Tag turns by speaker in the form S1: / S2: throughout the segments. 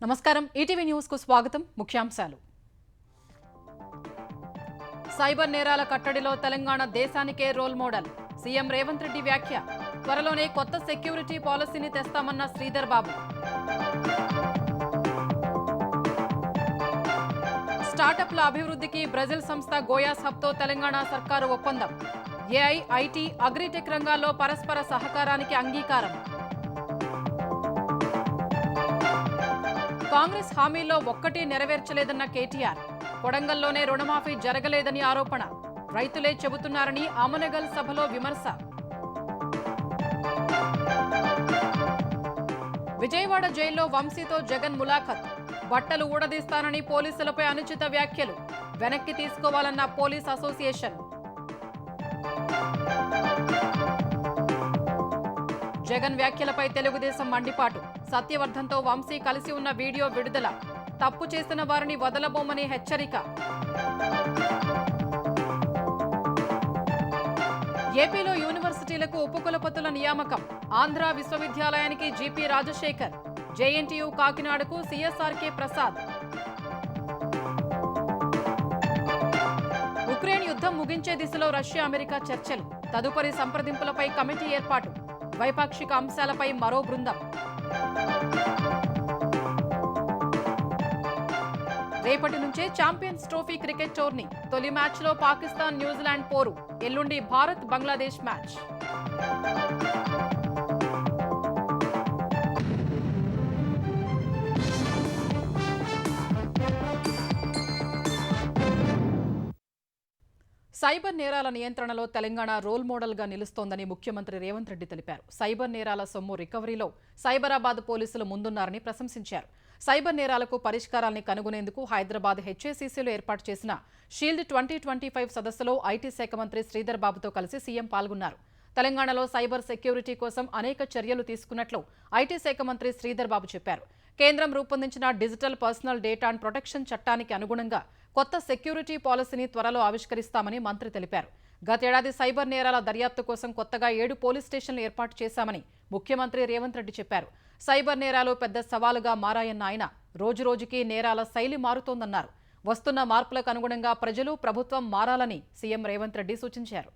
S1: నమస్కారం ETV news కు స్వాగతం ముఖ్యాంశాలు సైబర్ నేరాల కట్టడిలో తెలంగాణ దేశానికే role model CM Revanth Reddy వ్యాఖ్య త్వరలోనే కొత్త సెక్యూరిటీ పాలసీని తెస్తామన్న శ్రీధర్ బాబు స్టార్టప్ల అభివృద్ధికి బ్రెజిల్ సంస్థ గోయాస్ హబ్తో తెలంగాణ సర్కారు ఒప్పందం ఏఐ ఐటీ అగ్రిటెక్ రంగాల్లో పరస్పర సహకారానికి అంగీకారం కాంగ్రెస్ హామీల్లో ఒక్కటి నెరవేర్చలేదన్న కేటీఆర్ కొడంగల్లోనే రుణమాఫీ జరగలేదని ఆరోపణ రైతులే చెబుతున్నారని అమనగల్ సభలో విమర్శ విజయవాడ జైల్లో వంశీతో జగన్ ములాఖత్ బట్టలు ఊడదీస్తానని పోలీసులపై అనుచిత వ్యాఖ్యలు వెనక్కి తీసుకోవాలన్న పోలీస్ అసోసియేషన్ జగన్ వ్యాఖ్యలపై తెలుగుదేశం మండిపాటు సత్యవర్ధన్తో వంశీ కలిసి ఉన్న వీడియో విడుదల తప్పు చేసిన వారిని వదలబోమని హెచ్చరిక ఏపీలో యూనివర్సిటీలకు ఉపకులపతుల నియామకం ఆంధ్ర విశ్వవిద్యాలయానికి జీపీ రాజశేఖర్ జేఎన్టీయూ కాకినాడకు సిఎస్ఆర్కే ప్రసాద్ ఉక్రెయిన్ యుద్ధం ముగించే దిశలో రష్యా అమెరికా చర్చలు తదుపరి సంప్రదింపులపై కమిటీ ఏర్పాటు ద్వైపాక్షిక అంశాలపై మరో బృందం రేపటి నుంచే ఛాంపియన్స్ ట్రోఫీ క్రికెట్ టోర్నీ తొలి మ్యాచ్లో పాకిస్తాన్ న్యూజిలాండ్ పోరు ఎల్లుండి భారత్ బంగ్లాదేశ్ మ్యాచ్ సైబర్ నేరాల నియంత్రణలో తెలంగాణ రోల్ మోడల్ గా నిలుస్తోందని ముఖ్యమంత్రి రేవంత్ రెడ్డి తెలిపారు సైబర్ నేరాల సొమ్ము రికవరీలో సైబరాబాద్ పోలీసులు ముందున్నారని ప్రశంసించారు సైబర్ నేరాలకు పరిష్కారాన్ని కనుగొనేందుకు హైదరాబాద్ హెచ్ఏసీసీలో ఏర్పాటు చేసిన షీల్డ్ 2025 సదస్సులో ఐటీ శాఖ మంత్రి శ్రీధర్ బాబుతో కలిసి సీఎం పాల్గొన్నారు తెలంగాణలో సైబర్ సెక్యూరిటీ కోసం అనేక చర్యలు తీసుకున్నట్లు ఐటీ శాఖ మంత్రి శ్రీధర్ బాబు చెప్పారు కేంద్రం రూపొందించిన digital personal data and protection చట్టానికి అనుగుణంగా కొత్త సెక్యూరిటీ పాలసీని త్వరలో ఆవిష్కరిస్తామని మంత్రి తెలిపారు గతేడాది సైబర్ నేరాల దర్యాప్తు కోసం కొత్తగా 7 పోలీస్ స్టేషన్లు ఏర్పాటు చేశామని ముఖ్యమంత్రి రేవంత్ రెడ్డి చెప్పారు సైబర్ నేరాలు పెద్ద సవాలుగా మారాయన్న ఆయన రోజురోజుకి నేరాల శైలి మారుతోందన్నారు వస్తున్న మార్పులకు అనుగుణంగా ప్రజలు ప్రభుత్వం మారాలని సీఎం రేవంత్ రెడ్డి సూచించారు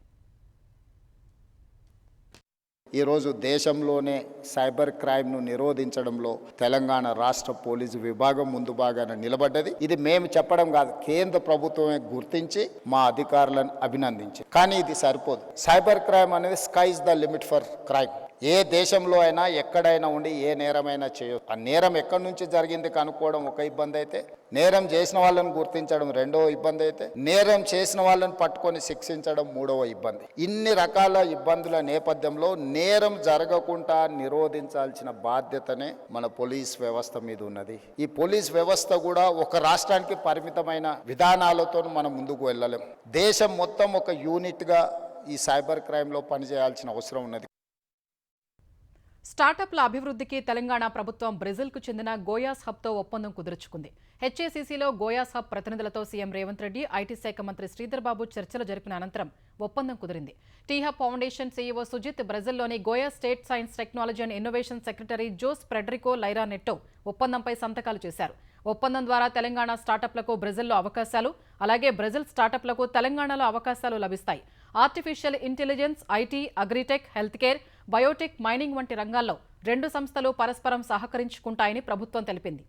S2: ఈరోజు దేశంలోనే సైబర్ క్రైమ్ను నిరోధించడంలో తెలంగాణ రాష్ట్ర పోలీసు విభాగం ముందు భాగాన నిలబడ్డది ఇది మేము చెప్పడం కాదు కేంద్ర ప్రభుత్వమే గుర్తించి మా అధికారులను అభినందించి కానీ ఇది సరిపోదు సైబర్ క్రైమ్ అనేది sky's the limit for crime ఏ దేశంలో అయినా ఎక్కడైనా ఉండి ఏ నేరమైనా చేయొచ్చు ఆ నేరం ఎక్కడి నుంచి జరిగింది కనుక్కోవడం ఒక ఇబ్బంది అయితే నేరం చేసిన వాళ్ళని గుర్తించడం రెండవ ఇబ్బంది అయితే నేరం చేసిన వాళ్ళని పట్టుకొని శిక్షించడం మూడవ ఇబ్బంది ఇన్ని రకాల ఇబ్బందుల నేపథ్యంలో నేరం జరగకుండా నిరోధించాల్సిన బాధ్యతనే మన పోలీస్ వ్యవస్థ మీద ఉన్నది ఈ పోలీస్ వ్యవస్థ కూడా ఒక రాష్ట్రానికి పరిమితమైన విధానాలతో మనం ముందుకు వెళ్ళలేం దేశం మొత్తం ఒక యూనిట్గా ఈ సైబర్ క్రైమ్లో పనిచేయాల్సిన అవసరం ఉన్నది
S1: స్టార్టప్ల అభివృద్ధికి తెలంగాణ ప్రభుత్వం బ్రెజిల్కు చెందిన గోయాస్ హబ్తో ఒప్పందం కుదుర్చుకుంది హెచ్ఏసీసీలో గోయాస్ హబ్ ప్రతినిధులతో సీఎం రేవంత్ రెడ్డి ఐటీ శాఖ మంత్రి శ్రీధర్ బాబు చర్చలు జరిపిన అనంతరం ఒప్పందం కుదిరింది టీహబ్ ఫౌండేషన్ సీఈఓ సుజిత్ బ్రెజిల్లోని Goias state science technology and innovation secretary Jose Frederico Lyra Netto ఒప్పందంపై సంతకాలు చేశారు ఒప్పందం ద్వారా తెలంగాణ స్టార్టప్లకు బ్రెజిల్లో అవకాశాలు అలాగే బ్రెజిల్ స్టార్టప్లకు తెలంగాణలో అవకాశాలు లభిస్తాయి artificial intelligence IT agritech health care Biotech mining వంటి రంగాల్లో రెండు సంస్థలు పరస్పరం సహకరించుకుంటాయని ప్రభుత్వం తెలిపింది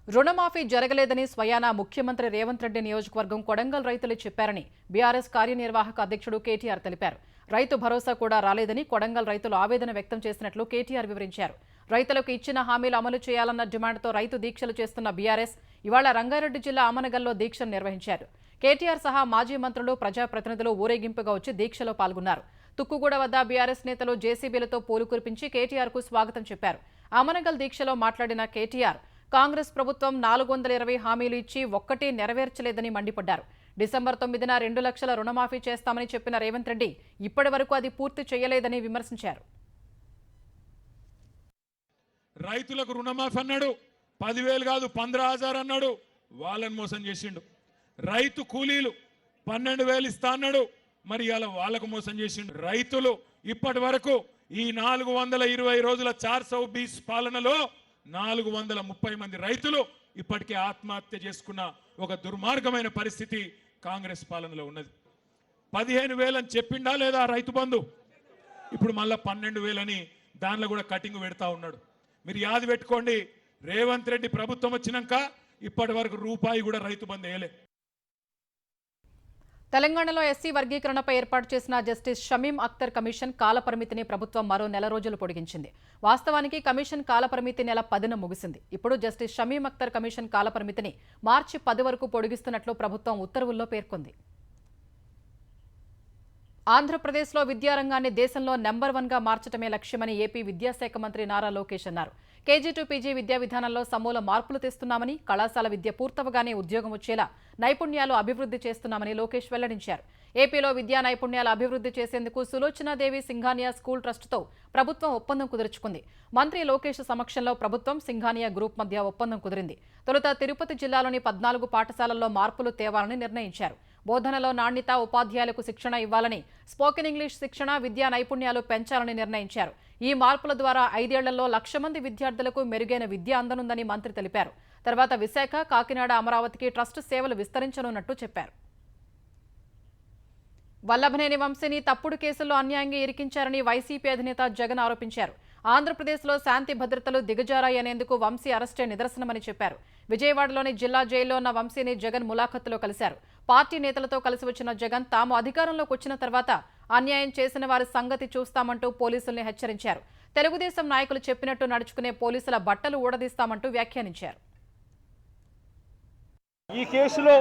S1: రుణమాఫీ జరగలేదని స్వయానా ముఖ్యమంత్రి రేవంత్ రెడ్డి నియోజకవర్గం కొడంగల్ రైతులు చెప్పారని బీఆర్ఎస్ కార్యనిర్వాహక అధ్యక్షుడు కేటీఆర్ తెలిపారు రైతు భరోసా కూడా రాలేదని కొడంగల్ రైతులు ఆవేదన వ్యక్తం చేసినట్లు కేటీఆర్ వివరించారు రైతులకు ఇచ్చిన హామీలు అమలు చేయాలన్న డిమాండ్తో రైతు దీక్షలు చేస్తున్న బీఆర్ఎస్ ఇవాళ రంగారెడ్డి జిల్లా ఆమనగల్లో దీక్షను నిర్వహించారు కేటీఆర్ సహా మాజీ మంత్రులు ప్రజాప్రతినిధులు ఊరేగింపుగా వచ్చి దీక్షలో పాల్గొన్నారు తుక్కుగూడ వద్ద బీఆర్ఎస్ నేతలు జేసీబీలతో పూలు కురిపించి కేటీఆర్కు స్వాగతం చెప్పారు ఆమనగల్ దీక్షలో మాట్లాడిన కేటీఆర్ కాంగ్రెస్ ప్రభుత్వం 420 హామీలు ఇచ్చి ఒక్కటీ నెరవేర్చలేదని మండిపడ్డారు డిసెంబర్ 9న 2 లక్షల రుణమాఫీ చేస్తామని చెప్పిన రేవంత్ రెడ్డి ఇప్పటి వరకు అది పూర్తి చేయలేదని విమర్శించారు
S3: రైతులకు రుణమాఫీ అన్నాడు 10,000 కాదు 15,000 అన్నాడు వాళ్ళని మోసం చేసిండు రైతు కూలీలు 12,000 ఇస్తా అన్నాడు మరి ఇలా వాళ్ళకు మోసం చేసిండు రైతులు ఇప్పటి వరకు ఈ 420 రోజుల 420 పాలనలో 430 మంది రైతులు ఇప్పటికే ఆత్మహత్య చేసుకున్న ఒక దుర్మార్గమైన పరిస్థితి కాంగ్రెస్ పాలనలో ఉన్నది. 15,000 అని చెప్పిండా లేదా రైతు బంధు? ఇప్పుడు మళ్ళా 12,000 అని దానిలో కూడా కటింగ్ పెడతా ఉన్నాడు. మీరు యాది పెట్టుకోండి, రేవంత్ రెడ్డి ప్రభుత్వం వచ్చినాక ఇప్పటి వరకు రూపాయి కూడా రైతు బంధు వేయలే.
S1: తెలంగాణలో ఎస్సీ వర్గీకరణపై ఏర్పాటు చేసిన జస్టిస్ షమీం అఖ్తర్ కమిషన్ కాలపరిమితిని ప్రభుత్వం మరో నెల రోజులు పొడిగించింది. వాస్తవానికి కమిషన్ కాలపరిమితి నెల 10న ముగిసింది. ఇప్పుడు జస్టిస్ షమీం అఖ్తర్ కమిషన్ కాలపరిమితిని మార్చి 10 వరకు పొడిగిస్తున్నట్లు ప్రభుత్వం ఉత్తర్వుల్లో పేర్కొంది. ఆంధ్రప్రదేశ్లో విద్యారంగాన్ని దేశంలో నెంబర్ 1గా మార్చడమే లక్ష్యమని ఏపీ విద్యాశాఖ మంత్రి నారా లోకేష్ అన్నారు. కేజీ టు పీజీ విద్యా విధానంలో సమూల మార్పులు తెస్తున్నామని, కళాశాల విద్య పూర్తవగానే ఉద్యోగం వచ్చేలా నైపుణ్యాలు అభివృద్ధి చేస్తున్నామని లోకేష్ వెల్లడించారు. ఏపీలో విద్యా నైపుణ్యాల అభివృద్ధి చేసేందుకు సులోచనాదేవి సింఘానియా స్కూల్ ట్రస్టుతో ప్రభుత్వం ఒప్పందం కుదుర్చుకుంది. మంత్రి లోకేష్ సమక్షంలో ప్రభుత్వం సింఘానియా గ్రూప్ మధ్య ఒప్పందం కుదిరింది. తొలుత తిరుపతి జిల్లాలోని 14 పాఠశాలల్లో మార్పులు తేవాలని నిర్ణయించారు. బోధనలో నాణ్యత, ఉపాధ్యాయులకు శిక్షణ ఇవ్వాలని, స్పోకెన్ ఇంగ్లీష్ శిక్షణ, విద్యా నైపుణ్యాలు పెంచాలని నిర్ణయించారు. ఈ మార్పుల ద్వారా 5 ఏళ్లలో 1,00,000 మంది విద్యార్థులకు మెరుగైన విద్య అందనుందని మంత్రి తెలిపారు. తర్వాత విశాఖ, కాకినాడ, అమరావతికి ట్రస్ట్ సేవలు విస్తరించనున్నట్టు చెప్పారు. వల్లభనేని వంశీని తప్పుడు కేసుల్లో అన్యాయంగా ఇరికించారని వైసీపీ అధినేత జగన్ ఆరోపించారు. ఆంధ్రప్రదేశ్లో శాంతి భద్రతలు దిగజారాయనేందుకు వంశీ అరెస్టే నిదర్శనమని చెప్పారు. విజయవాడలోని జిల్లా జైల్లో ఉన్న వంశీని జగన్ ములాఖత్తులో కలిశారు. పార్టీ నేతలతో కలిసి వచ్చిన జగన్ తాము అధికారంలోకి వచ్చిన తర్వాత అన్యాయం చేసిన వారి సంగతి చూస్తామంటూ పోలీసుల్ని హెచ్చరించారు. తెలుగుదేశం నాయకులు చెప్పినట్టు నడుచుకునే పోలీసుల బట్టలు ఊడదీస్తామంటూ వ్యాఖ్యానించారు.
S4: ఈ కేసులో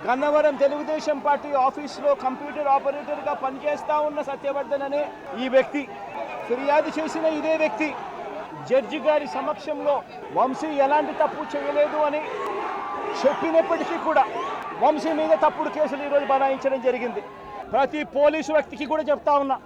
S4: గన్నవరం తెలుగుదేశం పార్టీ ఆఫీసులో కంప్యూటర్ ఆపరేటర్గా పనిచేస్తా ఉన్న సత్యవర్ధన్ అనే ఈ వ్యక్తి ఫిర్యాదు చేసిన ఇదే వ్యక్తి జడ్జి గారి సమక్షంలో వంశీ ఎలాంటి తప్పు చేయలేదు అని చెప్పినప్పటికీ కూడా వంశీ మీద తప్పుడు కేసులు ఈరోజు బనాయించడం జరిగింది. ప్రతి పోలీసు వ్యక్తికి కూడా చెప్తా ఉన్నా,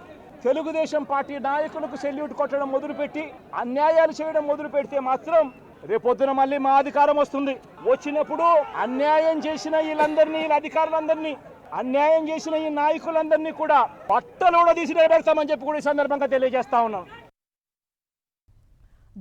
S4: తెలుగుదేశం పార్టీ నాయకులకు సెల్యూట్ కొట్టడం మొదలుపెట్టి అన్యాయాలు చేయడం మొదలు పెడితే మాత్రం రేపొద్దున మళ్ళీ మా అధికారం వస్తుంది. వచ్చినప్పుడు అన్యాయం చేసిన వీళ్ళందరినీ, వీళ్ళ అధికారులందరినీ, అన్యాయం చేసిన ఈ నాయకులందరినీ కూడా బట్టలు తీసి నిలబెడతామని చెప్పి కూడా ఈ సందర్భంగా తెలియజేస్తా ఉన్నాం.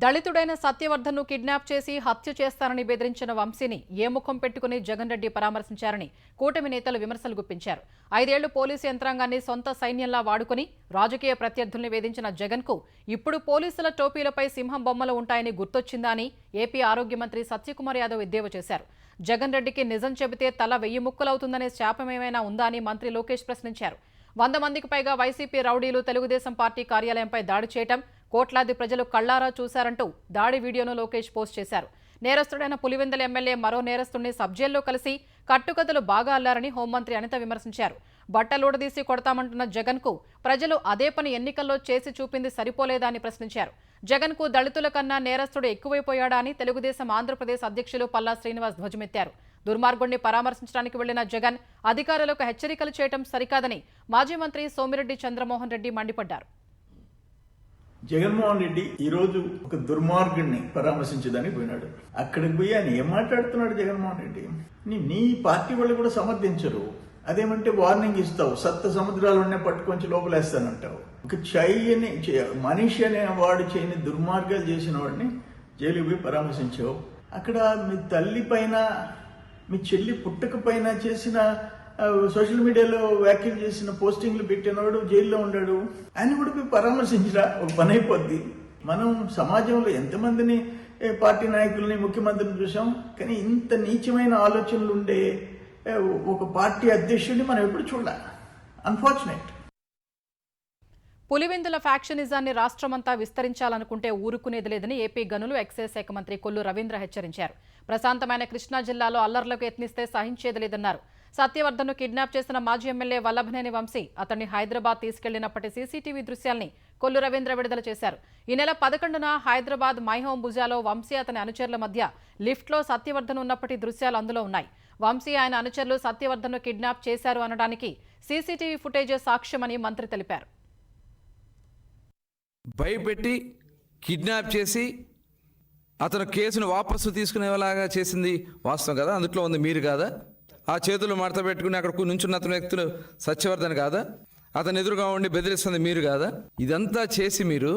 S1: దళితుడైన సత్యవర్ధన్ను కిడ్నాప్ చేసి హత్య చేస్తానని బెదిరించిన వంశీని ఏ ముఖం పెట్టుకుని జగన్ రెడ్డి పరామర్శించారని కూటమి నేతలు విమర్శలు గుప్పించారు. 5 ఏళ్లు పోలీసు యంత్రాంగాన్ని సొంత సైన్యంలా వాడుకుని రాజకీయ ప్రత్యర్థుల్ని వేధించిన జగన్కు ఇప్పుడు పోలీసుల టోపీలపై సింహం బొమ్మలు ఉంటాయని గుర్తొచ్చిందా అని ఏపీ ఆరోగ్య మంత్రి సత్యకుమార్ యాదవ్ ఎద్దేవా చేశారు. జగన్ రెడ్డికి నిజం చెబితే తల 1000 ముక్కలవుతుందనే శాపమేమైనా ఉందా అని మంత్రి లోకేష్ ప్రశ్నించారు. 100 మందికి పైగా వైసీపీ రౌడీలు తెలుగుదేశం పార్టీ కార్యాలయంపై దాడి చేయటం కోట్లాది ప్రజలు కళ్లారా చూశారంటూ దాడి వీడియోను లోకేష్ పోస్ట్ చేశారు. నేరస్తుడైన పులివెందుల ఎమ్మెల్యే మరో నేరస్తుడిని సబ్జైల్లో కలిసి కట్టుకథలు బాగా అల్లారని హోంమంత్రి అనిత విమర్శించారు. బట్టలూడదీసి కొడతామంటున్న జగన్కు ప్రజలు అదే పని ఎన్నికల్లో చేసి చూపింది సరిపోలేదా అని ప్రశ్నించారు. జగన్కు దళితుల కన్నా నేరస్తుడు ఎక్కువైపోయాడా అని తెలుగుదేశం ఆంధ్రప్రదేశ్ అధ్యక్షులు పల్లా శ్రీనివాస్ ధ్వజమెత్తారు. దుర్మార్గుడిని పరామర్శించడానికి వెళ్లిన జగన్ అధికారులకు హెచ్చరికలు చేయడం సరికాదని మాజీ మంత్రి సోమిరెడ్డి చంద్రమోహన్ రెడ్డి మండిపడ్డారు.
S5: జగన్మోహన్ రెడ్డి ఈ రోజు ఒక దుర్మార్గుడిని పరామర్శించడానికి పోయినాడు. అక్కడికి పోయి ఆయన ఏం మాట్లాడుతున్నాడు జగన్మోహన్ రెడ్డి? నీ పార్టీ వాళ్ళు కూడా సమర్థించరు. అదేమంటే వార్నింగ్ ఇస్తావు, సప్త సముద్రాలనే పట్టుకొంచి లోపలేస్తానంటావు. ఒక మనిషి అనే వాడు చేయని దుర్మార్గాలు చేసిన వాడిని జైలుకి పోయి పరామర్శించావు. అక్కడ మీ తల్లి పైన, మీ చెల్లి పుట్టక పైన చేసిన సోషల్ మీడియాలో వ్యాఖ్యలు చేసిన పోస్టింగ్లు పెట్టినవాడు జైల్లో ఉన్నాడు. ఆయన కూడా పోయి పరామర్శించరా, ఒక పని అయిపోద్ది. మనం సమాజంలో ఎంతమందిని పార్టీ నాయకుల్ని, ముఖ్యమంత్రిని చూసాం, కానీ ఇంత నీచమైన ఆలోచనలు ఉండే ఒక పార్టీ అధ్యక్షుడిని మనం ఎప్పుడు చూడాలి. అన్ఫార్చునేట్.
S1: పులివెందుల ఫ్యాక్షనిజాన్ని రాష్ట్రమంతా విస్తరించాలనుకుంటే ఊరుకునేది లేదని ఏపీ గనులు ఎక్సైజ్ శాఖ మంత్రి కొల్లు రవీంద్ర హెచ్చరించారు. ప్రశాంతమైన కృష్ణా జిల్లాలో అల్లర్లకు యత్నిస్తే సహించేది లేదన్నారు. సత్యవర్ధన్ను కిడ్నాప్ చేసిన మాజీ ఎమ్మెల్యే వల్లభనేని వంశీ అతన్ని హైదరాబాద్ తీసుకెళ్లినప్పటి సీసీటీవీ దృశ్యాల్ని కొల్లు రవీంద్ర విడుదల చేశారు. ఈ నెల 11న హైదరాబాద్ మైహోం భుజాలో వంశీ అతని అనుచరుల మధ్య లిఫ్ట్లో సత్యవర్ధన్ ఉన్నప్పటి దృశ్యాలు అందులో ఉన్నాయి. వంశీ ఆయన అనుచరులు సత్యవర్ధన్ను కిడ్నాప్ చేశారు అనడానికి సీసీటీవీ ఫుటేజే సాక్ష్యమని మంత్రి తెలిపారు.
S6: భయపెట్టి కిడ్నాప్ చేసి అతను కేసును వాపసు తీసుకునేలాగా చేసింది వాస్తవం కదా? అందులో ఉంది మీరు కాదా? ఆ చేతులు మడత పెట్టుకుని అక్కడ నుంచున్న అతని వ్యక్తులు సత్యవర్ధన్ కాదా? అతను ఎదురుగా ఉండి బెదిరిస్తుంది మీరు కాదా? ఇదంతా చేసి మీరు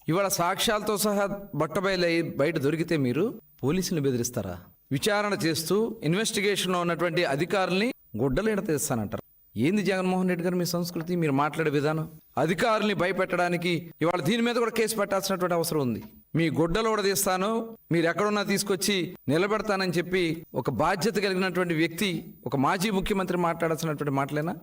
S6: ఇవాళ సాక్ష్యాలతో సహా బట్టబయలు బయట దొరికితే మీరు పోలీసులను బెదిరిస్తారా? విచారణ చేస్తూ ఇన్వెస్టిగేషన్లో ఉన్నటువంటి అధికారుల్ని గుడ్డలేడ తీస్తానంటారు. ఏంది జగన్మోహన్ రెడ్డి గారు మీ సంస్కృతి, మీరు మాట్లాడే విధానం? అధికారుల్ని భయపెట్టడానికి ఇవాళ దీని మీద కూడా కేసు పెట్టాల్సినటువంటి అవసరం ఉంది. మీ గుడ్డలు తీస్తాను, మీరు ఎక్కడున్నా తీసుకొచ్చి నిలబెడతానని చెప్పి ఒక బాధ్యత కలిగినటువంటి వ్యక్తి, ఒక మాజీ ముఖ్యమంత్రి మాట్లాడాల్సినటువంటి మాటలేనా?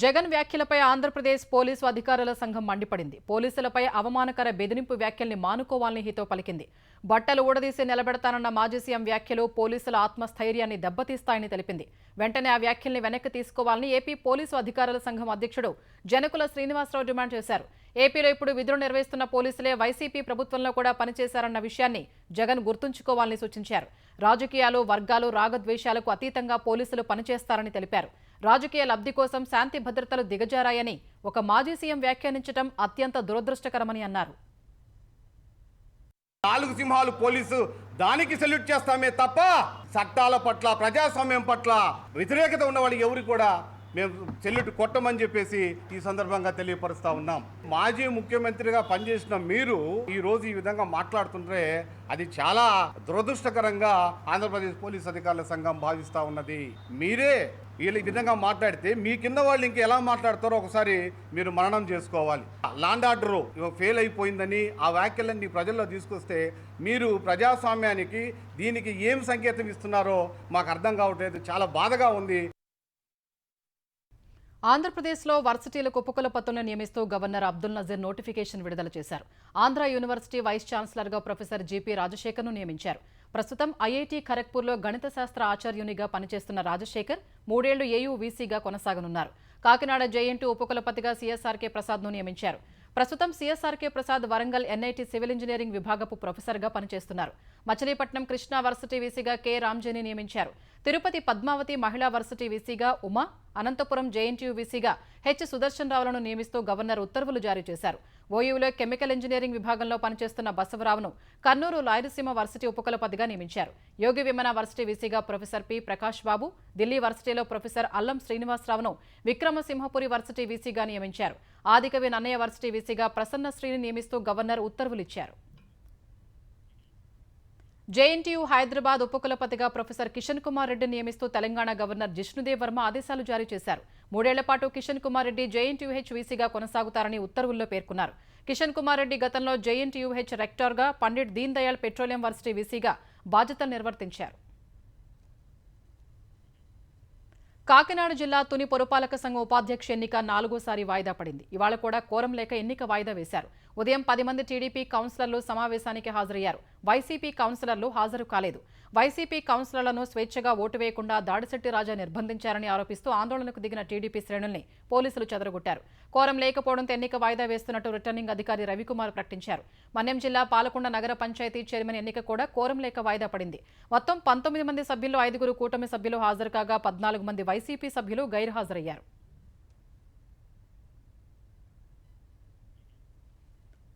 S1: జగన్ వ్యాఖ్యలపై ఆంధ్రప్రదేశ్ పోలీసు అధికారుల సంఘం మండిపడింది. పోలీసులపై అవమానకర బెదిరింపు వ్యాఖ్యల్ని మానుకోవాలని హితో పలికింది. బట్టలు ఊడదీసి నిలబెడతానన్న మాజీ సీఎం వ్యాఖ్యలు పోలీసుల ఆత్మస్థైర్యాన్ని దెబ్బతీస్తాయని తెలిపింది. వెంటనే ఆ వ్యాఖ్యల్ని వెనక్కి తీసుకోవాలని ఏపీ పోలీసు అధికారుల సంఘం అధ్యక్షుడు జనకుల శ్రీనివాసరావు డిమాండ్ చేశారు. ఏపీలో ఇప్పుడు విధులు నిర్వహిస్తున్న పోలీసులే వైసీపీ ప్రభుత్వంలో కూడా పనిచేశారన్న విషయాన్ని జగన్ గుర్తుంచుకోవాలని సూచించారు. రాజకీయాలు, వర్గాలు, రాగద్వేషాలకు అతీతంగా పోలీసులు పనిచేస్తారని తెలిపారు. రాజకీయ లబ్ధి కోసం శాంతి భద్రతలు దిగజారాయని ఒక మాజీ సీఎం వ్యాఖ్యానించడం అత్యంత దురదృష్టకరమని అన్నారు.
S7: 4 సింహాలు పోలీసు, దానికి సెల్యూట్ చేస్తామే తప్ప చట్టాల పట్ల, ప్రజాస్వామ్యం పట్ల వ్యతిరేకత ఉన్న వాళ్ళు ఎవరు కూడా మేము సెల్యూట్ కొట్టమని చెప్పేసి ఈ సందర్భంగా తెలియపరుస్తా ఉన్నాం. మాజీ ముఖ్యమంత్రిగా పనిచేసిన మీరు ఈ రోజు ఈ విధంగా మాట్లాడుతుంటే అది చాలా దురదృష్టకరంగా ఆంధ్రప్రదేశ్ పోలీస్ అధికారుల సంఘం భావిస్తూ ఉన్నది. మీరే వీళ్ళు ఈ విధంగా మాట్లాడితే మీ కింద వాళ్ళు ఇంకా ఎలా మాట్లాడతారో ఒకసారి మీరు మననం చేసుకోవాలి. లాండ్ ఆర్డర్ ఫెయిల్ అయిపోయిందని ఆ వ్యాఖ్యలన్నీ ప్రజల్లో తీసుకొస్తే మీరు ప్రజాస్వామ్యానికి దీనికి ఏం సంకేతం ఇస్తున్నారో మాకు అర్థం కావట్లేదు. చాలా బాధగా ఉంది.
S1: ఆంధ్రప్రదేశ్లో వర్సిటీలకు ఉపకులపతులను నియమిస్తూ గవర్నర్ అబ్దుల్ నజీర్ నోటిఫికేషన్ విడుదల చేశారు. ఆంధ్ర యూనివర్సిటీ వైస్ ఛాన్సలర్గా ప్రొఫెసర్ జీపీ రాజశేఖర్ను నియమించారు. ప్రస్తుతం ఐఐటీ ఖరగ్పూర్లో గణిత శాస్త్ర ఆచార్యునిగా పనిచేస్తున్న రాజశేఖర్ 3 ఏళ్లు ఏయూ వీసీగా కొనసాగనున్నారు. కాకినాడ జేఎన్టీ ఉపకులపతిగా సీఎస్ఆర్కే ప్రసాద్ను నియమించారు. ప్రస్తుతం CSRK Prasad Warangal NIT civil engineering విభాగపు ప్రొఫెసర్గా పనిచేస్తున్నారు. మచిలీపట్నం కృష్ణా వర్సిటీ వీసీగా కె రామ్జేని నియమించారు. తిరుపతి పద్మావతి మహిళా వర్సిటీ వీసీగా ఉమా, అనంతపురం జేఎన్టీయూ వీసీగా హెచ్ సుదర్శన్ రావులను నియమిస్తూ గవర్నర్ ఉత్తర్వులు జారీ చేశారు. ఓయూలో కెమికల్ ఇంజనీరింగ్ విభాగంలో పనిచేస్తున్న బసవరావును కర్నూలు రాయలసీమ వర్సిటీ ఉపకులపతిగా నియమించారు. యోగి వేమన వర్సిటీ వీసీగా ప్రొఫెసర్ పి ప్రకాష్ బాబు, ఢిల్లీ వర్సిటీలో ప్రొఫెసర్ అల్లం శ్రీనివాసరావును విక్రమసింహపురి వర్సిటీ వీసీగా నియమించారు. ఆదికవి నన్నయ్య వర్సిటీ వీసీగా ప్రసన్నశ్రీని నియమిస్తూ గవర్నర్ ఉత్తర్వులిచ్చారు. జేఎన్టీయూ హైదరాబాద్ ఉపకులపతిగా ప్రొఫెసర్ కిషన్ కుమార్ రెడ్డిని నియమిస్తూ తెలంగాణ గవర్నర్ జిష్ణుదేవ్ వర్మ ఆదేశాలు జారీ చేశారు. 3 ఏళ్ల పాటు కిషన్ కుమార్ రెడ్డి జేఎన్టీయూహెచ్ వీసీగా కొనసాగుతారని ఉత్తర్వుల్లో పేర్కొన్నారు. కిషన్ కుమార్ రెడ్డి గతంలో జేఎన్టీయూహెచ్ రెక్టార్గా, పండిట్ దీన్ దయాళ్ పెట్రోలియం వర్సిటీ వీసీగా బాధ్యతలు నిర్వర్తించారు. కాకినాడ జిల్లా తుని పురపాలక సంఘం ఉపాధ్యక్ష ఎన్నిక 4వసారి వాయిదా పడింది. ఇవాళ కూడా కోరం లేక ఎన్నిక వాయిదా వేశారు. ఉదయం 10 మంది టీడీపీ కౌన్సిలర్లు సమావేశానికి హాజరయ్యారు. వైసీపీ కౌన్సిలర్లు హాజరు కాలేదు. వైసీపీ కౌన్సిలర్లను స్వేచ్ఛగా ఓటు వేయకుండా దాడిశెట్టి రాజా నిర్బంధించారని ఆరోపిస్తూ ఆందోళనకు దిగిన టీడీపీ శ్రేణుల్ని పోలీసులు చెదరగొట్టారు. కోరం లేకపోవడంతో ఎన్నిక వాయిదా వేస్తున్నట్టు రిటర్నింగ్ అధికారి రవికుమార్ ప్రకటించారు. మన్యం జిల్లా పాలకొండ నగర పంచాయతీ చైర్మన్ ఎన్నిక కూడా కోరం లేక వాయిదా పడింది. మొత్తం 19 మంది సభ్యుల్లో 5 కూటమి సభ్యులు హాజరు కాగా 14 మంది వైసీపీ సభ్యులు గైర్హాజరయ్యారు.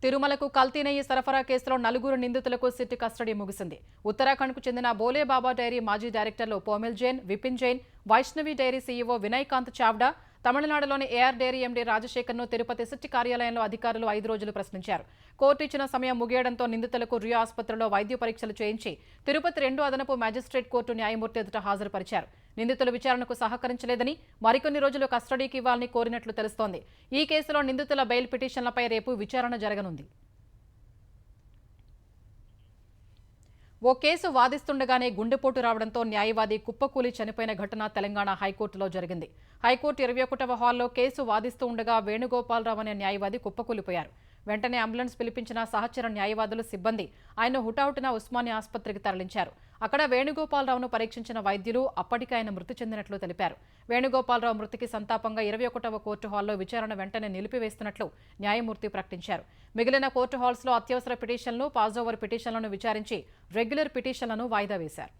S1: తిరుమలకు కల్తీ నెయ్యి సరఫరా కేసులో 4 నిందితులకు సిట్ కస్టడీ ముగిసింది. ఉత్తరాఖండ్కు చెందిన బోలే బాబా డైరీ మాజీ directors Pomil Jain, Vipin Jain, Vaishnavi dairy CEO Vinay Kant Chavda, తమిళనాడులోని ఏఆర్ డైరీ ఎండీ రాజశేఖర్ను తిరుపతి సిట్ కార్యాలయంలో అధికారులు 5 రోజులు ప్రశ్నించారు. కోర్టు ఇచ్చిన సమయం ముగియడంతో నిందితులకు రియా ఆసుపత్రిలో వైద్య పరీక్షలు చేయించి తిరుపతి 2వ అదనపు మ్యాజిస్ట్రేట్ కోర్టు న్యాయమూర్తి ఎదుట హాజరుపరిచారు. నిందితులు విచారణకు సహకరించలేదని, మరికొన్ని రోజులు కస్టడీకి ఇవ్వాలని కోరినట్లు తెలుస్తోంది. ఈ కేసులో నిందితుల బెయిల్ పిటిషన్లపై రేపు విచారణ జరగనుంది. ఓ కేసు వాదిస్తుండగానే గుండెపోటు రావడంతో న్యాయవాది కుప్పకూలి చనిపోయిన ఘటన తెలంగాణ హైకోర్టులో జరిగింది. హైకోర్టు 21వ హాల్లో కేసు వాదిస్తూ ఉండగా వేణుగోపాలరావు అనే న్యాయవాది కుప్పకూలిపోయారు. వెంటనే అంబులెన్స్ పిలిపించిన సహచర న్యాయవాదులు సిబ్బంది ఆయన హుటాహుటిన ఉస్మానియా ఆసుపత్రికి తరలించారు. అక్కడ వేణుగోపాలరావును పరీక్షించిన వైద్యులు అప్పటికే ఆయన మృతి చెందినట్లు తెలిపారు. వేణుగోపాలరావు మృతికి సంతాపంగా 21వ కోర్టు హాల్లో విచారణ వెంటనే నిలిపివేస్తున్నట్లు న్యాయమూర్తి ప్రకటించారు. మిగిలిన కోర్టు హాల్స్లో అత్యవసర పిటిషన్లు, పాజోవర్ పిటిషన్లను విచారించి రెగ్యులర్ పిటిషన్లను వాయిదా వేశారు.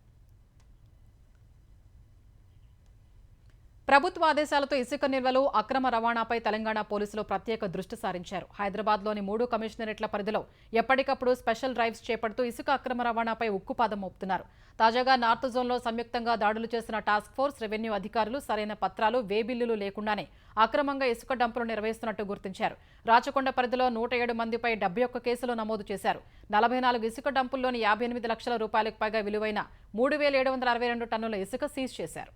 S1: ప్రభుత్వ ఆదేశాలతో ఇసుక నిల్వలు అక్రమ రవాణాపై తెలంగాణ పోలీసులు ప్రత్యేక దృష్టి సారించారు. హైదరాబాద్లోని 3 కమిషనరేట్ల పరిధిలో ఎప్పటికప్పుడు స్పెషల్ డ్రైవ్స్ చేపడుతూ ఇసుక అక్రమ రవాణాపై ఉక్కుపాదం మోపుతున్నారు. తాజాగా నార్త్ జోన్లో సంయుక్తంగా దాడులు చేసిన టాస్క్ ఫోర్స్, రెవెన్యూ అధికారులు సరైన పత్రాలు, వేబిల్లులు లేకుండానే అక్రమంగా ఇసుక డంపులు నిర్వహిస్తున్నట్టు గుర్తించారు. రాచకొండ పరిధిలో 107 మందిపై 71 కేసులు నమోదు చేశారు. 44 ఇసుక డంపుల్లోని 58 లక్షల రూపాయలకు పైగా విలువైన 3,762 టన్నుల ఇసుక సీజ్ చేశారు.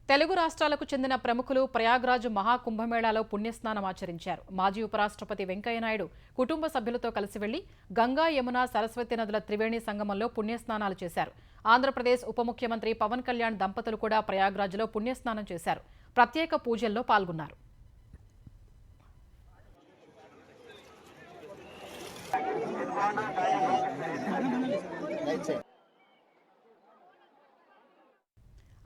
S1: తెలుగు రాష్ట్రాలకు చెందిన ప్రముఖులు ప్రయాగ్రాజ్ మహాకుంభమేళాలో పుణ్యస్నానం ఆచరించారు. మాజీ ఉపరాష్ట్రపతి వెంకయ్యనాయుడు కుటుంబ సభ్యులతో కలిసి వెళ్లి గంగా, యమున, సరస్వతి నదుల త్రివేణి సంగమంలో పుణ్యస్నానాలు చేశారు. ఆంధ్రప్రదేశ్ ఉప ముఖ్యమంత్రి పవన్ కళ్యాణ్ దంపతులు కూడా ప్రయాగ్రాజ్లో పుణ్యస్నానం చేశారు. ప్రత్యేక పూజల్లో పాల్గొన్నారు.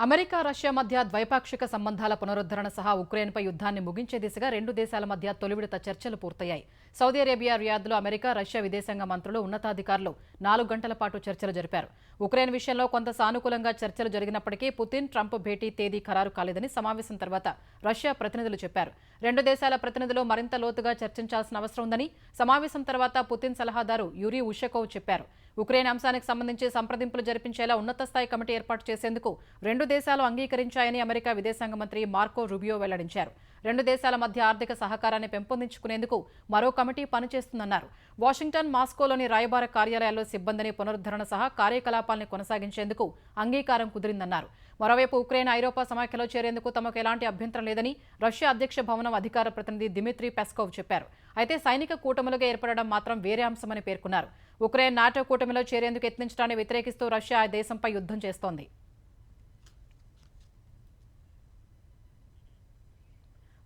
S1: అమెరికా, రష్యా మధ్య ద్వైపాక్షిక సంబంధాల పునరుద్ధరణ సహా ఉక్రెయిన్పై యుద్ధాన్ని ముగించే దిశగా 2 దేశాల మధ్య తొలి విడత చర్చలు పూర్తయ్యాయి. సౌదీ అరేబియా రియాద్లో అమెరికా, రష్యా విదేశాంగ మంత్రులు, ఉన్నతాధికారులు 4 గంటల పాటు చర్చలు జరిపారు. ఉక్రెయిన్ విషయంలో కొంత సానుకూలంగా చర్చలు జరిగినప్పటికీ పుతిన్, ట్రంప్ భేటీ తేదీ ఖరారు కాలేదని సమావేశం తర్వాత రష్యా ప్రతినిధులు చెప్పారు. 2 దేశాల ప్రతినిధులు మరింత లోతుగా చర్చించాల్సిన అవసరం ఉందని సమావేశం తర్వాత పుతిన్ సలహాదారు యూరీ ఉషకోవ్ చెప్పారు. ఉక్రెయిన్ అంశానికి సంబంధించి సంప్రదింపులు జరిపించేలా ఉన్నత స్థాయి కమిటీ ఏర్పాటు చేసేందుకు 2 దేశాలు అంగీకరించాయని అమెరికా విదేశాంగ మంత్రి మార్కో రూబియో వెల్లడించారు. 2 దేశాల మధ్య ఆర్థిక సహకారాన్ని పెంపొందించుకునేందుకు మరో కమిటీ పనిచేస్తుందన్నారు. వాషింగ్టన్, మాస్కోలోని రాయబార కార్యాలయాల్లో సిబ్బందిని పునరుద్ధరణ సహా కార్యకలాపాలను కొనసాగించేందుకు అంగీకారం కుదిరిందన్నారు. మరోవైపు ఉక్రెయిన్ ఐరోపా సమాఖ్యలో చేరేందుకు తమకు ఎలాంటి అభ్యంతరం లేదని రష్యా అధ్యక్ష భవనం అధికార ప్రతినిధి దిమిత్రీ పెస్కోవ్ చెప్పారు. అయితే సైనిక కూటములుగా ఏర్పడడం మాత్రం వేరే అంశమని పేర్కొన్నారు. ఉక్రెయిన్ నాటో కూటమిలో చేరేందుకు యత్నించడాన్ని వ్యతిరేకిస్తూ రష్యా ఆ దేశంపై యుద్ధం చేస్తోంది.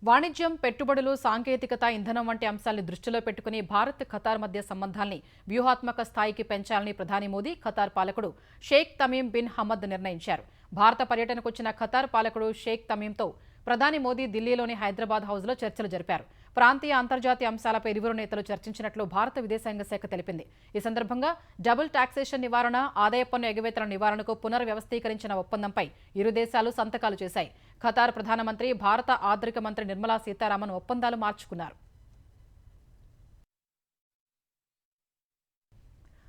S1: వాణిజ్యం, పెట్టుబడులు, సాంకేతికత, ఇంధనం వంటి అంశాలను దృష్టిలో పెట్టుకుని భారత్, ఖతార్ మధ్య సంబంధాల్ని వ్యూహాత్మక స్థాయికి పెంచాలని ప్రధాని మోదీ ఖతార్ పాలకుడు షేక్ తమీమ్ బిన్ హమద్ నిర్ణయించారు. భారత పర్యటనకు వచ్చిన ఖతార్ పాలకుడు షేక్ తమీమ్తో ప్రధాని మోదీ ఢిల్లీలోని హైదరాబాద్ హౌస్లో చర్చలు జరిపారు. ప్రాంతీయ, అంతర్జాతీయ అంశాలపై ఇరువురు నేతలు చర్చించినట్లు భారత విదేశాంగ శాఖ తెలిపింది. ఈ సందర్భంగా డబుల్ టాక్సేషన్ నివారణ, ఆదాయ పన్ను ఎగవేతల నివారణకు పునర్వ్యవస్థీకరించిన ఒప్పందంపై ఇరు దేశాలు సంతకాలు చేశాయి. ఖతార్ ప్రధానమంత్రి, భారత ఆర్థిక మంత్రి నిర్మలా సీతారామన్ ఒప్పందాలు మార్చుకున్నారు.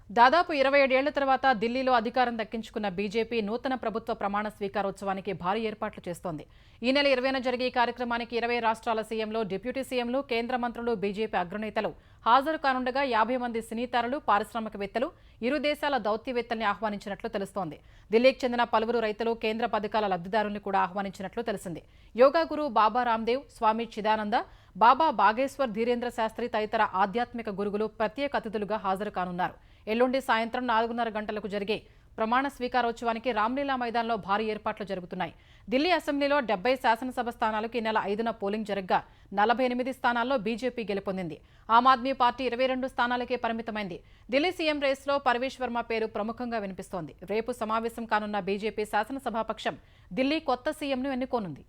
S1: దాదాపు 27 ఏళ్ల తర్వాత ఢిల్లీలో అధికారం దక్కించుకున్న బీజేపీ నూతన ప్రభుత్వ ప్రమాణ స్వీకారోత్సవానికి భారీ ఏర్పాట్లు చేస్తోంది. ఈ నెల 20న జరిగే ఈ కార్యక్రమానికి 20 రాష్ట్రాల సీఎంలు, డిప్యూటీ సీఎంలు, కేంద్ర మంత్రులు, బీజేపీ అగ్రనేతలు హాజరు కానుండగా 50 మంది సినీతారులు, పారిశ్రామికవేత్తలు, ఇరు దేశాల దౌత్యవేత్తల్ని ఆహ్వానించినట్లు తెలుస్తోంది. ఢిల్లీకి చెందిన పలువురు రైతులు, కేంద్ర పథకాల లబ్ధిదారుల్ని కూడా ఆహ్వానించినట్లు తెలిసింది. యోగా గురు బాబా రామ్దేవ్, స్వామి చిదానంద, బాబా బాగేశ్వర్ ధీరేంద్ర శాస్త్రి తదితర ఆధ్యాత్మిక గురువులు ప్రత్యేక అతిథులుగా హాజరు కానున్నారు. ఎల్లుండి సాయంత్రం 4:30 గంటలకు జరిగే ప్రమాణ స్వీకారోత్సవానికి రామ్లీలా మైదాన్లో భారీ ఏర్పాట్లు జరుగుతున్నాయి. ఢిల్లీ అసెంబ్లీలో 70 శాసనసభ స్థానాలకు ఈ నెల 5న పోలింగ్ జరగ్గా 48 స్థానాల్లో బీజేపీ గెలుపొందింది. ఆమ్ ఆద్మీ పార్టీ 22 స్థానాలకే పరిమితమైంది. ఢిల్లీ సీఎం రేస్లో పర్వేష్ వర్మ పేరు ప్రముఖంగా వినిపిస్తోంది. రేపు సమావేశం కానున్న బీజేపీ శాసనసభాపక్షం ఢిల్లీ కొత్త సీఎంను ఎన్నుకోనుంది.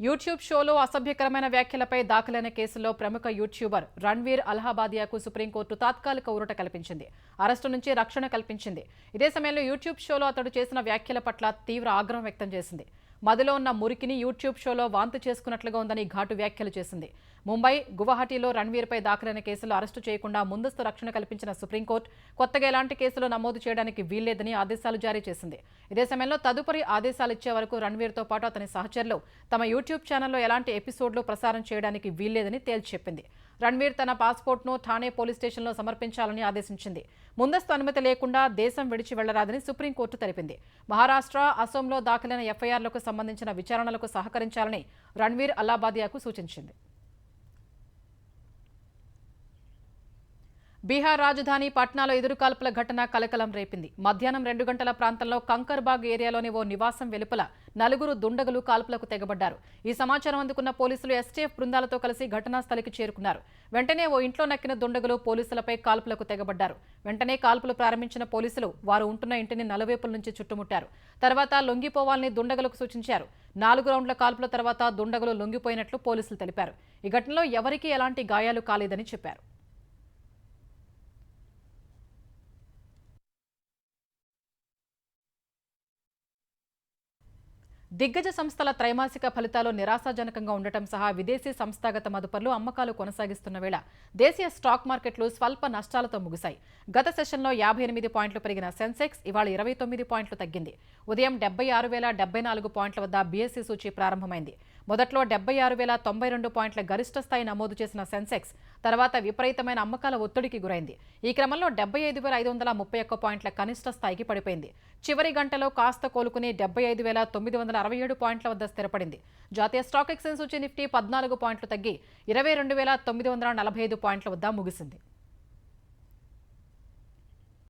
S1: యూట్యూబ్ షోలో అసభ్యకరమైన వ్యాఖ్యలపై దాఖలైన కేసులో ప్రముఖ యూట్యూబర్ రణ్వీర్ అల్హాబాదియాకు సుప్రీంకోర్టు తాత్కాలిక ఊరట కల్పించింది. అరెస్టు నుంచి రక్షణ కల్పించింది. ఇదే సమయంలో యూట్యూబ్ షోలో అతడు చేసిన వ్యాఖ్యల పట్ల తీవ్ర ఆగ్రహం వ్యక్తం చేసింది. మదిలో ఉన్న మురికిని యూట్యూబ్ షోలో వాంతి చేసుకున్నట్లుగా ఉందని ఘాటు వ్యాఖ్యలు చేసింది. ముంబై, గువాహటిలో రణ్వీర్పై దాఖలైన కేసులు అరెస్టు చేయకుండా ముందస్తు రక్షణ కల్పించిన సుప్రీంకోర్టు కొత్తగా ఎలాంటి కేసులు నమోదు చేయడానికి వీల్లేదని ఆదేశాలు జారీ చేసింది. ఇదే సమయంలో తదుపరి ఆదేశాలు ఇచ్చే వరకు రణ్వీర్తో పాటు అతని సహచరులు తమ యూట్యూబ్ ఛానల్లో ఎలాంటి ఎపిసోడ్లు ప్రసారం చేయడానికి వీల్లేదని తేల్చి చెప్పింది. రణ్వీర్ తన పాస్పోర్ట్ను ఠానే పోలీస్ స్టేషన్లో సమర్పించాలని ఆదేశించింది. ముందస్తు అనుమతి లేకుండా దేశం విడిచి వెళ్లరాదని సుప్రీంకోర్టు తెలిపింది. మహారాష్ట్ర, అసోంలో దాఖలైన ఎఫ్ఐఆర్లకు సంబంధించిన విచారణలకు సహకరించాలని రణ్వీర్ అల్హాబాదియాకు సూచించింది. బీహార్ రాజధాని పట్నాలో ఎదురుకాల్పుల ఘటన కలకలం రేపింది. మధ్యాహ్నం 2 గంటల ప్రాంతంలో కంకర్బాగ్ ఏరియాలోని ఓ నివాసం వెలుపల 4 దుండగులు కాల్పులకు తెగబడ్డారు. ఈ సమాచారం అందుకున్న పోలీసులు ఎస్టీఎఫ్ బృందాలతో కలిసి ఘటనా స్థలికి చేరుకున్నారు. వెంటనే ఓ ఇంట్లో నక్కిన దుండగులు పోలీసులపై కాల్పులకు తెగబడ్డారు. వెంటనే కాల్పులు ప్రారంభించిన పోలీసులు వారు ఉంటున్న ఇంటిని నలువైపుల నుంచి చుట్టుముట్టారు. తర్వాత లొంగిపోవాలని దుండగులకు సూచించారు. 4 రౌండ్ల కాల్పుల తర్వాత దుండగులు లొంగిపోయినట్లు పోలీసులు తెలిపారు. ఈ ఘటనలో ఎవరికీ ఎలాంటి గాయాలు కాలేదని చెప్పారు. దిగ్గజ సంస్థల త్రైమాసిక ఫలితాలు నిరాశాజనకంగా ఉండటం సహా విదేశీ సంస్థాగత మదుపర్లు అమ్మకాలు కొనసాగిస్తున్న వేళ దేశీయ స్టాక్ మార్కెట్లు స్వల్ప నష్టాలతో ముగిశాయి. గత సెషన్లో 58 పాయింట్లు పెరిగిన సెన్సెక్స్ ఇవాళ 29 పాయింట్లు తగ్గింది. ఉదయం 76,074 పాయింట్ల వద్ద బీఎస్సీ సూచీ ప్రారంభమైంది. మొదట్లో 76,092 పాయింట్ల గరిష్ట స్థాయి నమోదు చేసిన సెన్సెక్స్ తర్వాత విపరీతమైన అమ్మకాల ఒత్తిడికి గురైంది. ఈ క్రమంలో 75,531 పాయింట్ల కనిష్ట స్థాయికి పడిపోయింది. చివరి గంటలో కాస్త కోలుకుని 75,967 పాయింట్ల వద్ద స్థిరపడింది. జాతీయ స్టాక్ ఎక్స్చేంజ్ సూచీ నిఫ్టీ 14 పాయింట్లు తగ్గి 22,945 పాయింట్ల వద్ద ముగిసింది.